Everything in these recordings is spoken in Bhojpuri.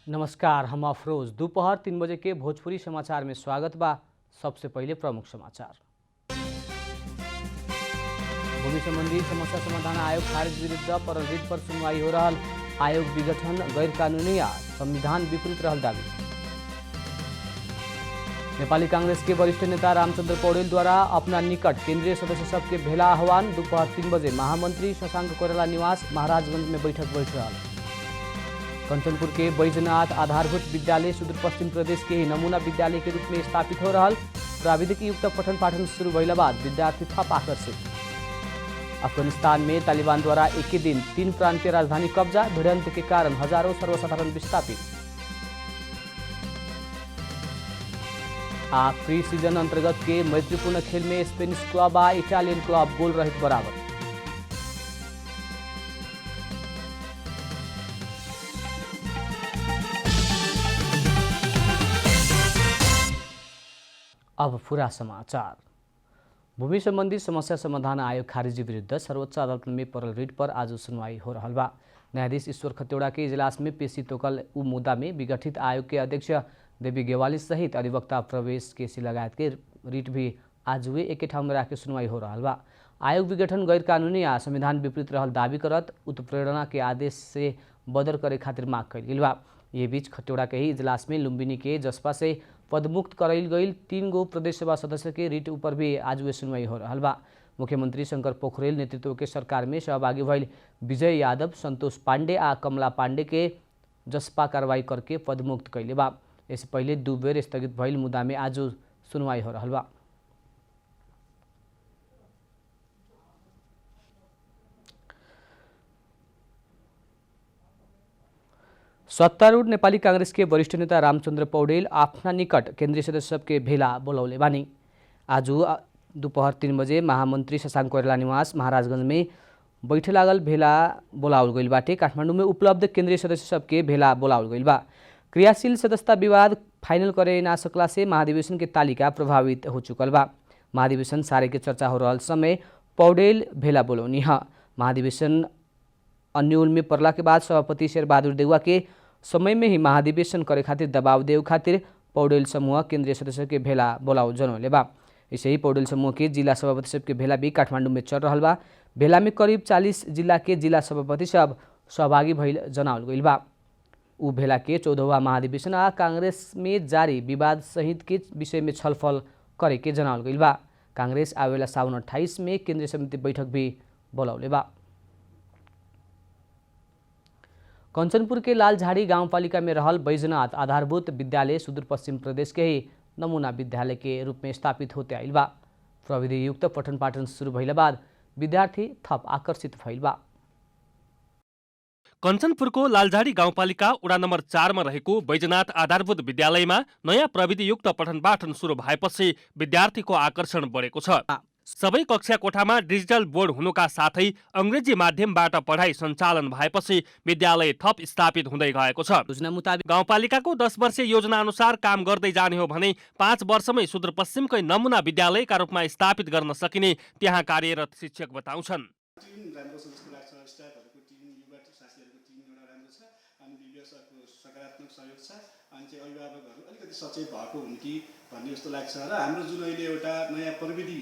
नमस्कार, हम अफरोज। दोपहर 3 बजे के भोजपुरी समाचार में स्वागत बा। सबसे पहले प्रमुख समाचार। भूमि संबंधी समस्या समाधान आयोग खारिज विरुद्ध परल रिट पर सुनवाई हो रहा। आयोग विघटन गैर कानूनी आ संविधान विपरीत रहल दावी। नेपाली कांग्रेस के वरिष्ठ नेता रामचंद्र पौडेल द्वारा अपना निकट केंद्रीय सदस्य सबके भेला आह्वान। दोपहर 3 बजे महामंत्री शशांक कोइराला निवास महाराजगंज में बैठक बैठ रहा। कंचनपुर के बैजनाथ आधारभूत विद्यालय सुदूरपश्चिम प्रदेश के नमूना विद्यालय के रूप में स्थापित हो रहा। प्राविधिक युक्त पठन पाठन शुरू भइला बाद विद्यार्थी थप आकर्षित। अफगानिस्तान में तालिबान द्वारा एक ही दिन 3 प्रांतीय राजधानी कब्जा। भिड़ंत के कारण हजारों सर्वसाधारण विस्थापित। प्री सीजन अंतर्गत के मैत्रीपूर्ण खेल में स्पेनिश क्लब आ इटालियन क्लब गोल रहित बराबर। अब पूरा समाचार। भूमि संबंधी समस्या समाधान आयोग खारिजी विरुद्ध सर्वोच्च अदालत में परल रिट पर आज सुनवाई हो रहा बा। न्यायाधीश ईश्वर खतिवड़ा के इजलास में पेशी तोकल उ मुद्दा में विगठित आयोग के अध्यक्ष देवी गेवाली सहित अधिवक्ता प्रवेश केसी लगायत के रिट भी आज हुए एक ठाउँ में राखे सुनवाई हो रहा बा। आयोग विघटन गैर कानूनी आ संविधान विपरीत रहल दावी करत उत्प्रेरणा के आदेश से बदर करे खातिर मांग कइल गेल बा। ये बीच खतिवड़ा के ही इजलास में लुम्बिनी के जसपा से पदमुक्त कराइल गई 3 गो प्रदेश सभा सदस्य के रिट ऊपर भी आज वे सुनवाई हो रहा बा। मुख्यमंत्री शंकर पोखरेल नेतृत्व के सरकार में सहभागी भइल विजय यादव, संतोष पांडे आ कमला पांडे के जसपा कार्रवाई करके पदमुक्त कैले बा। इससे पहले 2 बेर स्थगित भइल मुद्दा में आज सुनवाई हो रहा बा। सत्तारूढ़ नेपाली कांग्रेस के वरिष्ठ नेता रामचंद्र पौडेल आफ्ना निकट केंद्रीय सदस्य सबके भेला बोलाउले बानी। आज दोपहर 3 बजे महामंत्री शशांक कोइराला निवास महाराजगंज में बैठे लागल भेला बोलाउल गइल बाटे। काठमाडौँ में उपलब्ध केंद्रीय सदस्य सबके भेला बोलाउल गइल बा। क्रियाशील सदस्यता विवाद फाइनल करे ना सकला से महाधिवेशन के तालिका प्रभावित हो चुकल बा। महाधिवेशन सारे के चर्चा हो रहल समय पौडेल भेला बोलौनी है। महाधिवेशन अन्योल में पड़ला के बाद सभापति शेरबहादुर देउवा के समय में ही महाधिवेशन करे खातिर दबाव देव खातिर पौडेल समूह केंद्रीय सदस्य के भेला बोलाओ जनौले बा। ऐसे ही पौडेल समूह के जिला सभापति सब के भेला भी काठमांडू में चल रहा बा। भेला में करीब 40 जिला के जिला सभापति सब सहभागी भइल जनावल गइल बा। उ भेला के 14वां महाधिवेशन आ कांग्रेस में जारी विवाद सहित के विषय में छलफल करे के जनावल गइल बा। कांग्रेस आवेला साउन 28 में केंद्रीय समिति बैठक भी बोलाउले बा। कंचनपुर के लालझाड़ी गाउँपालिका में रहल बैजनाथ आधारभूत विद्यालय सुदूरपश्चिम प्रदेश के ही नमूना विद्यालय के रूप में स्थापित होते आइल बा। प्रविधि युक्त पठन पाठन शुरू भइला बाद विद्यार्थी थप आकर्षित भइल बा। कञ्चनपुरको लालझाडी गाउँपालिका वडा नम्बर 4 मा रहेको बैजनाथ आधारभूत विद्यालयमा नयाँ प्रविधि युक्त पठन पाठन सुरु भएपछि विद्यार्थीको आकर्षण बढेको छ। सबै कक्षा कोठामा डिजिटल बोर्ड हुनुका साथै अंग्रेजी माध्यमबाट पढाइ सञ्चालन भएपछि विद्यालय थप स्थापित हुँदै गएको छ। योजना मुताबिक गाउँपालिकाको 10 वर्षीय योजना अनुसार काम गर्दै जाने हो भने 5 वर्षमै सुदूरपश्चिमकै नमुना विद्यालयका रूपमा स्थापित गर्न सकिने त्यहाँ कार्यरत शिक्षक बताउँछन्। सचेत भएको हुन् कि भन्ने जस्तो लाग्छ र हाम्रो जुन अहिले एउटा नयाँ प्रविधि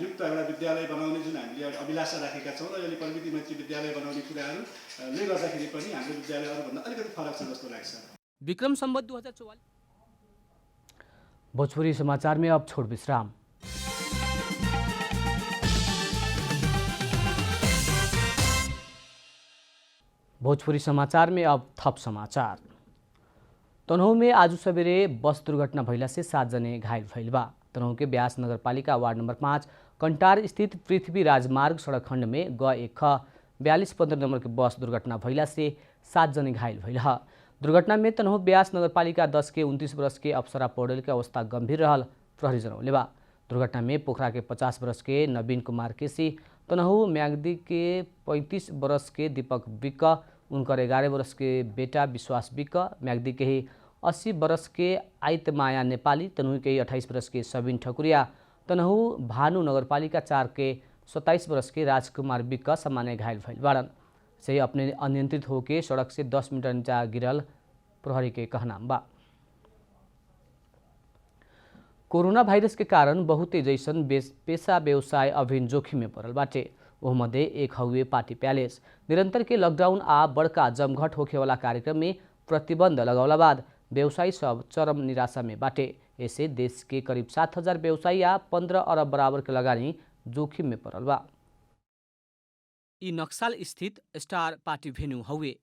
युक्त एउटा विद्यालय बनाउने जुन हामीले अभिलाषा राखेका छौँ र अहिले प्रविधि मैत्री विद्यालय बनाउने कुराहरूले गर्दाखेरि पनि हाम्रो विद्यालय अरूभन्दा अलिकति फरक छ जस्तो लाग्छ। विक्रम संवत 2044। भोजपुरी समाचार में अब छोड़ विश्राम। भोजपुरी समाचार में अब थप समाचार। तनहुँ में आज सवेरे बस दुर्घटना भइला से 7 जने घायल भइल बा। तनहुँ के ब्यास नगरपालिका वार्ड नंबर 5 कंटार स्थित पृथ्वी राजमार्ग सड़क खंड में ग1 ख 4215 नंबर के बस दुर्घटना भइला से 7 जने घायल भइल ह। दुर्घटना में तनहुँ ब्यास नगरपालिका 10 के 29 वर्ष के अप्सरा पौडेल के अवस्था गंभीर रहल प्रहरी जनौले बा। दुर्घटना में पोखरा के 50 वर्ष के नवीन कुमार केसी, तनहुँ म्याग्दी के 35 वर्ष के दीपक विक्क, उनकर 11 वर्ष के बेटा विश्वास विक्क, म्याग्दी के ही 80 वर्ष के आइतमाया नेपाली, तनहुँ के 28 वर्ष के सबिन ठकुरिया, तनहुँ भानु नगरपालिका 4 के 27 वर्ष के राजकुमार विक्क सामान्य घायल भइल बाड़न। सही अपने अनियंत्रित होकर सड़क से 10 मीटर नीचा गिरल प्रहरी के कहनाम बा। कोरोना वायरस के कारण बहुते जैसन पेशा व्यवसाय अभिन जोखिम में पड़ल बाटे। ओह मध्य एक हउए पार्टी पैलेस। निरंतर के लॉकडाउन आ बड़का जमघट होखे वाला कार्यक्रम में प्रतिबंध लगौला बाद व्यवसायी सब चरम निराशा में बाटे। ऐसे देश के करीब 7,000 व्यवसायी आ 15 अरब बराबर के लगानी जोखिम में पड़ल बा। ई नक्साल स्थित स्टार पार्टी भेन्यू हउए।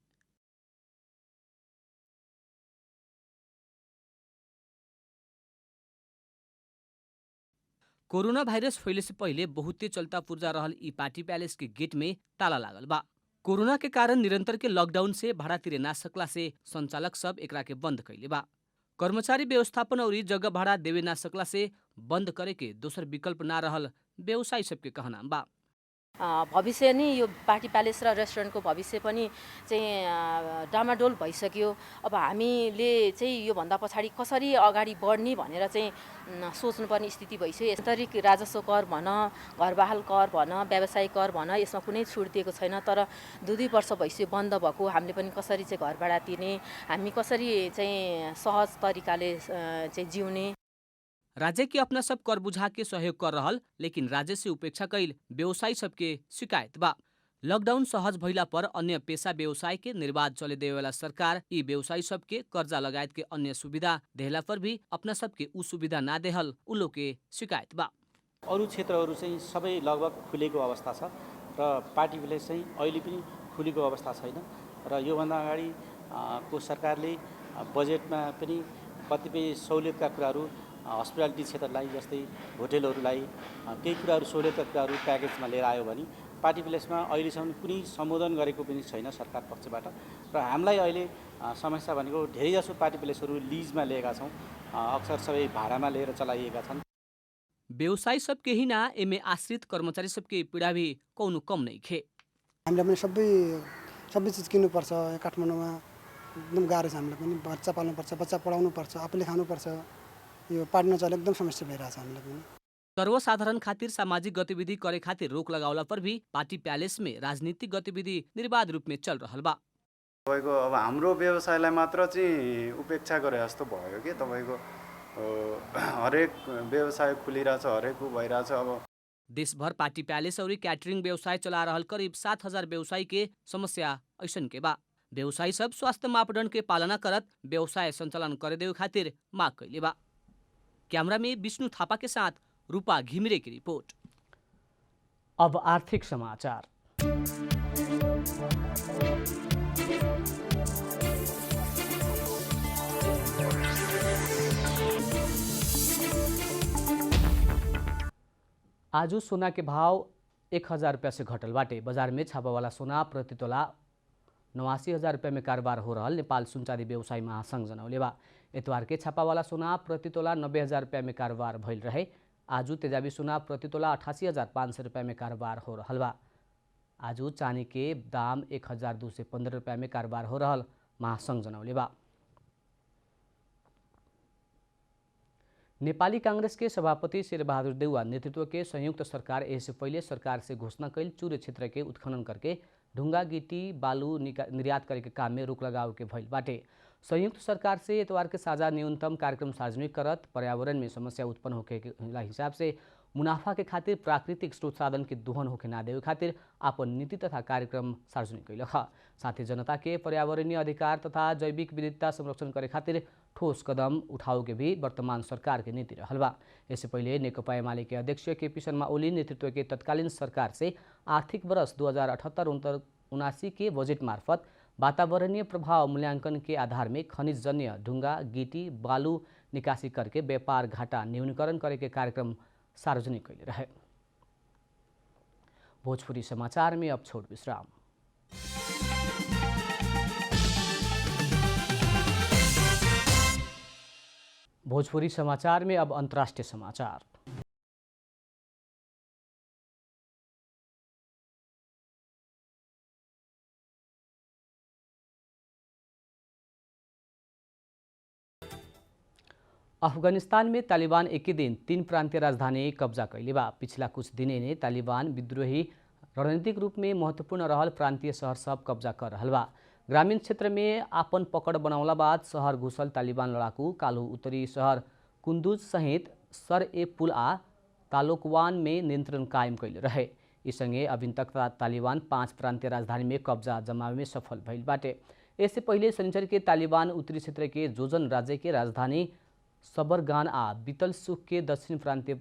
कोरोना वायरस फैले से पहले बहुते चलता पुर्जा रहल ई पार्टी पैलेस के गेट में ताला लागल बा। कोरोना के कारण निरंतर के लॉकडाउन से भाड़ा तिरे ना सकला से संचालक सब एकरा के बंद कैले बा। कर्मचारी व्यवस्थापन और जगह भाड़ा देवे ना सकला से बंद करे के दोसर विकल्प ना रहल व्यवसायी सबके कहनाम बा। भविष्य नि यो पार्टी प्यालेस र रेस्टुरेन्टको भविष्य पनि चाहिँ डामाडोल भइसक्यो। अब हामीले चाहिँ योभन्दा पछाडि कसरी अगाडि बढ्ने भनेर चाहिँ सोच्नुपर्ने स्थिति भइसक्यो। आन्तरिक राजस्व कर भन, घरबहाल कर भन, व्यवसाय कर भन, यसमा कुनै छुट दिएको छैन। तर 2-2 वर्ष भइसक्यो बन्द भएको। हामीले पनि कसरी चाहिँ घर भाडा तिर्ने, हामी कसरी चाहिँ सहज तरिकाले चाहिँ जिउने। राज्य के अपना सब कर बुझा के सहयोग कर रहल, लेकिन राज्य से उपेक्षा कैल व्यवसायी सबके शिकायत बा। लॉकडाउन सहज भइला पर अन्य पेशा व्यवसाय के निर्बाध चले देवेला सरकार यी व्यवसायी सबके कर्जा लगायत के अन्य सुविधा देहला पर भी अपना सबके उ सुविधा ना देहल उलो के शिकायत बा। अरू क्षेत्रहरू चाहिँ सबै लगभग खुलेको अवस्था छ र पार्टी प्लेस चाहिँ अहिले पनि खुलेको अवस्था छैन। र योभन्दा अगाडि को सरकारले बजेटमा पनि कतिपय सहुलियतका कुराहरू हस्पिटालिटी क्षेत्रलाई जस्तै होटेलहरूलाई केही कुराहरू सहुलियतका कुराहरू प्याकेजमा लिएर आयो भने पार्टी प्लेसमा अहिलेसम्म कुनै सम्बोधन गरेको पनि छैन सरकार पक्षबाट। र हामीलाई अहिले समस्या भनेको धेरैजसो पार्टी प्लेसहरू लिजमा लिएका छौँ, अक्सर सबै भाडामा लिएर चलाइएका छन्। व्यवसायी सबके ही ना एमे आश्रित कर्मचारी सबके पीडा भी कौनो कम नहीं खे। हामीले पनि सबै चिज किन्नुपर्छ। काठमाडौँमा एकदम गाह्रो छ। हामीले पनि बच्चा पाल्नुपर्छ, बच्चा पढाउनुपर्छ, आफूले खानुपर्छ। यो पार्टी नचले एकदम समस्या भइरहेछ हामीलाई पनि। सर्वसाधारण खातिर सामाजिक गतिविधि करे खातिर रोक लगावला पर भी पार्टी प्यालेस में राजनीतिक गतिविधि निर्बाध रूप में चल रहल बा। तपाईको अब हाम्रो व्यवसायलाई मात्र चाहिँ उपेक्षा गरे जस्तो भयो कि तपाईको हरेक व्यवसाय खुलिरहेछ, हरेक भइरहेछ। अब देशभर पार्टी प्यालेस और कैटरिंग व्यवसाय चला रहल करीब 7,000 व्यवसायी के समस्या ऐसन के बा। व्यवसायी सब स्वास्थ्य मापदंड के पालना करत व्यवसाय संचालन करे देवे खातिर माग कैले बा। कैमरा में विष्णु थापा के साथ रूपा घिमिरे की रिपोर्ट। अब आर्थिक समाचार। आज सोना के भाव 1,000 रुपया से घटल बाटे। बाजार में छापा वाला सोना प्रति तोला 89,000 रुपया में कारोबार हो रहल नेपाल सुनचादी व्यवसायी महासंघ जनौले बा। एतवार के छापा वाला सोना प्रति तोला 90,000 रुपया में कारोबार भइल रहे। आजू तेजाबी सोना प्रति तोला 88,500 रुपया में कारोबार हो रहल बा। आजू चांदी के दाम 1,215 रुपया में कारोबार हो रहल महासंघ जनौले बा। नेपाली कांग्रेस के सभापति शेरबहादुर देउवा नेतृत्व के संयुक्त सरकार इससे पहले सरकार से घोषणा कैल चूरे क्षेत्र के उत्खनन करके ढुंगा गिट्टी बालू निर्यात करे के काम में रोक लगाव के भइल बाटे। संयुक्त सरकार से एतवार के साझा न्यूनतम कार्यक्रम सार्वजनिक करत पर्यावरण में समस्या उत्पन्न होके के हिसाब से मुनाफा के खातिर प्राकृतिक स्रोत साधन के दोहन होके ना देवे खातिर आपन नीति तथा कार्यक्रम सार्वजनिक कैल। साथ ही जनता के पर्यावरणीय अधिकार तथा जैविक विविधता संरक्षण करे खातिर ठोस कदम उठाओ के भी वर्तमान सरकार के नीति रहल बा। इससे पहले नेकपा एमाले के अध्यक्ष केपी शर्मा ओली नेतृत्व के तत्कालीन सरकार से आर्थिक वर्ष 2078-79 के बजेट मार्फत वातावरणीय प्रभाव मूल्यांकन के आधार में खनिज जन्य ढुंगा गिटी बालू निकासी करके व्यापार घाटा न्यूनीकरण करे के कार्यक्रम सार्वजनिक कैले रहे। भोजपुरी समाचार में अब छोट विश्राम। भोजपुरी समाचार में अब अंतर्राष्ट्रीय समाचार। अफगानिस्तान में तालिबान एक ही दिन 3 प्रांतीय राजधानी कब्जा कैले बा। पिछला कुछ दिने ने तालिबान विद्रोही रणनीतिक रूप में महत्वपूर्ण रहल प्रांतीय शहर सब कब्जा कर रहल बा। ग्रामीण क्षेत्र में आपन पकड़ बनौला बाद शहर घुसल तालिबान लड़ाकू कालू उत्तरी शहर कुंदूज सहित सर ए पुल आ तालोकवान में नियंत्रण कायम कैले रहे। इसँगै अभिन तक तालिबान 5 प्रान्तीय राजधानी में कब्जा जमावे में सफल भइल बाटे। इससे पहले शनिचर के तालिबान उत्तरी क्षेत्र के जोजन राज्य के राजधानी सबरगान आ बीतल सुख के दक्षिण प्रांतीय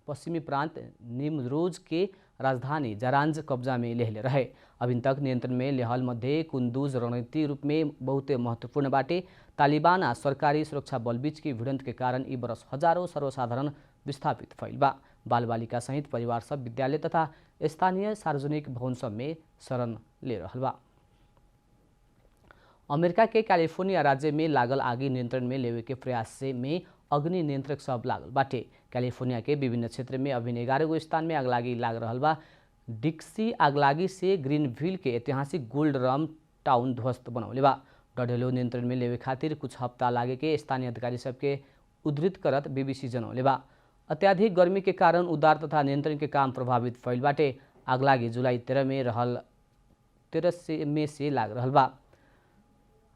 पश्चिमी प्रांत निमरोज के राजधानी जरांज कब्जा में लेहले रहे। अभिन तक नियंत्रण में लेहल मध्ये कुंदूज रणनीतिक रूप में बहुत महत्वपूर्ण बाटे। तालिबान आ सरकारी सुरक्षा बल बीच की भिड़ंत के कारण ई बरस हजारों सर्वसाधारण विस्थापित भइल बा। बाल बालिका सहित परिवार सब विद्यालय तथा स्थानीय सार्वजनिक भवन सब में शरण ले रहल बा। अमेरिका के कैलिफोर्निया राज्य में लागल आगी नियंत्रण में लेवे के प्रयास से में अग्नि नियंत्रक सब लागल बाटे। कैलिफोर्निया के विभिन्न क्षेत्र में अभिन 11 गो स्थान में आगलागी लाग रहल बा। डिक्सी आगलागी से ग्रीनविल के ऐतिहासिक गोल्ड रम टाउन ध्वस्त बनौले बा। डढेलो नियंत्रण में लेवे खातिर कुछ हफ्ता लागे के स्थानीय अधिकारी सबके उद्धृत करत बीबीसी जनौले बा। अत्याधिक गर्मी के कारण उद्धार तथा नियंत्रण के काम प्रभावित भइल बाटे। आगलागी जुलाई 13 में से लाग रहल बा।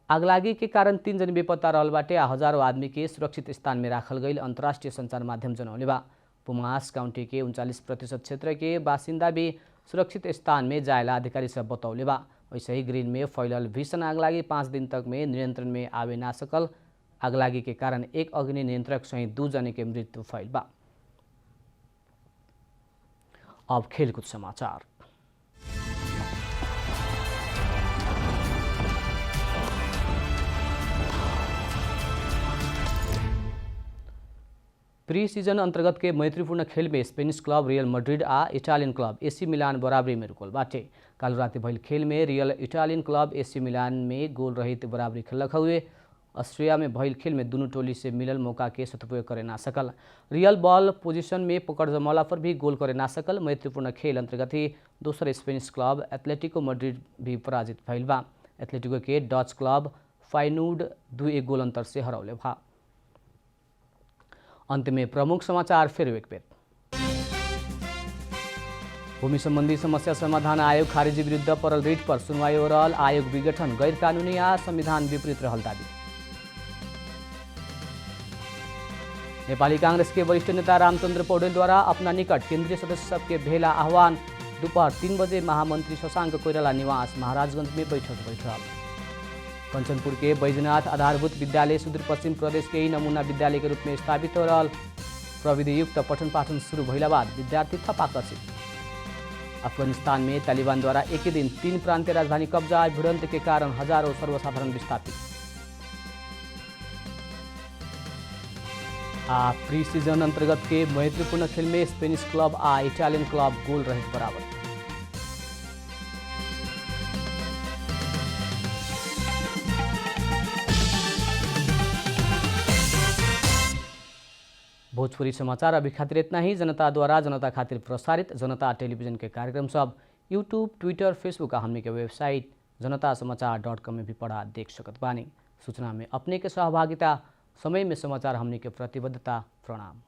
आगलागी के कारण 3 जन बेपत्ता रहल बाटे आ हजारों आदमी के सुरक्षित स्थान में राखल गईल अंतर्राष्ट्रीय संचार माध्यम जनौले बा। पुमास काउंटी के 39% क्षेत्र के बासिंदा भी सुरक्षित स्थान में जायला अधिकारी सब बतौले बा। वैसे ही ग्रीन में फैलल भीषण आगलागी 5 दिन तक में नियंत्रण में आवे ना सकल। आगलागी के कारण एक अग्नि नियंत्रक सहित 2 जने के मृत्यु भइल बा। अब खेलकुद समाचार। प्री सीजन अंतर्गत के मैत्रीपूर्ण खेल में स्पेनिश क्लब रियल मैड्रिड आ इटालियन क्लब एसी मिलान बराबरी में रुकल बाटे। काल रात भइल खेल में real Italian club AC Milan में गोल रहित बराबरी खेलक हुए। ऑस्ट्रिया में भइल खेल में दोनों टोली से मिलल मौका के सदुपयोग करे ना सकल। रियल बॉल पोजीशन में पकड़ जमौला पर भी गोल करे ना सकल। मैत्रीपूर्ण खेल अंतर्गत ही दूसरे स्पेनिश क्लब एथलेटिको मैड्रिड भी पराजित भइल बा। एथलेटिको के डच क्लब फाइनूड 2-1 गोल अंतर से हरौले भा। अंत में प्रमुख समाचार फिर एक बेर। भूमि संबंधी समस्या समाधान आयोग खारिजी विरुद्ध परल रिट पर सुनवाई हो रहल। आयोग विघटन गैर कानूनी आ संविधान विपरीत रहल दावी। नेपाली कांग्रेस के वरिष्ठ नेता रामचंद्र पौडेल द्वारा अपना निकट केंद्रीय सदस्य सबके भेला आह्वान। दोपहर 3 बजे महामंत्री शशांक कोइराला निवास महाराजगंज में बैठक बैठ रहा। कंचनपुर के बैजनाथ आधारभूत विद्यालय सुदूरपश्चिम प्रदेश के ही नमूना विद्यालय के रूप में स्थापित हो रहा। प्रविधि युक्त पठन पाठन शुरू भइला बाद विद्यार्थी थप आकर्षित। अफगानिस्तान में तालिबान द्वारा एक ही दिन 3 प्रांतीय राजधानी कब्जा। भिड़ंत के कारण हजारों सर्वसाधारण विस्थापित। प्री सीजन अंतर्गत के मैत्रीपूर्ण खेल में स्पेनिश क्लब आ इटालियन क्लब गोल रहित बराबर। भोजपुरी समाचार अभी खातिर इतना ही। जनता द्वारा जनता खातिर प्रसारित जनता टेलीविजन के कार्यक्रम सब यूट्यूब, ट्विटर, फेसबुक और हमने के वेबसाइट जनतासमाचार.com में भी पढ़ा देख सकत बानी। सूचना में अपने के सहभागिता, समय में समाचार हमने के प्रतिबद्धता। प्रणाम।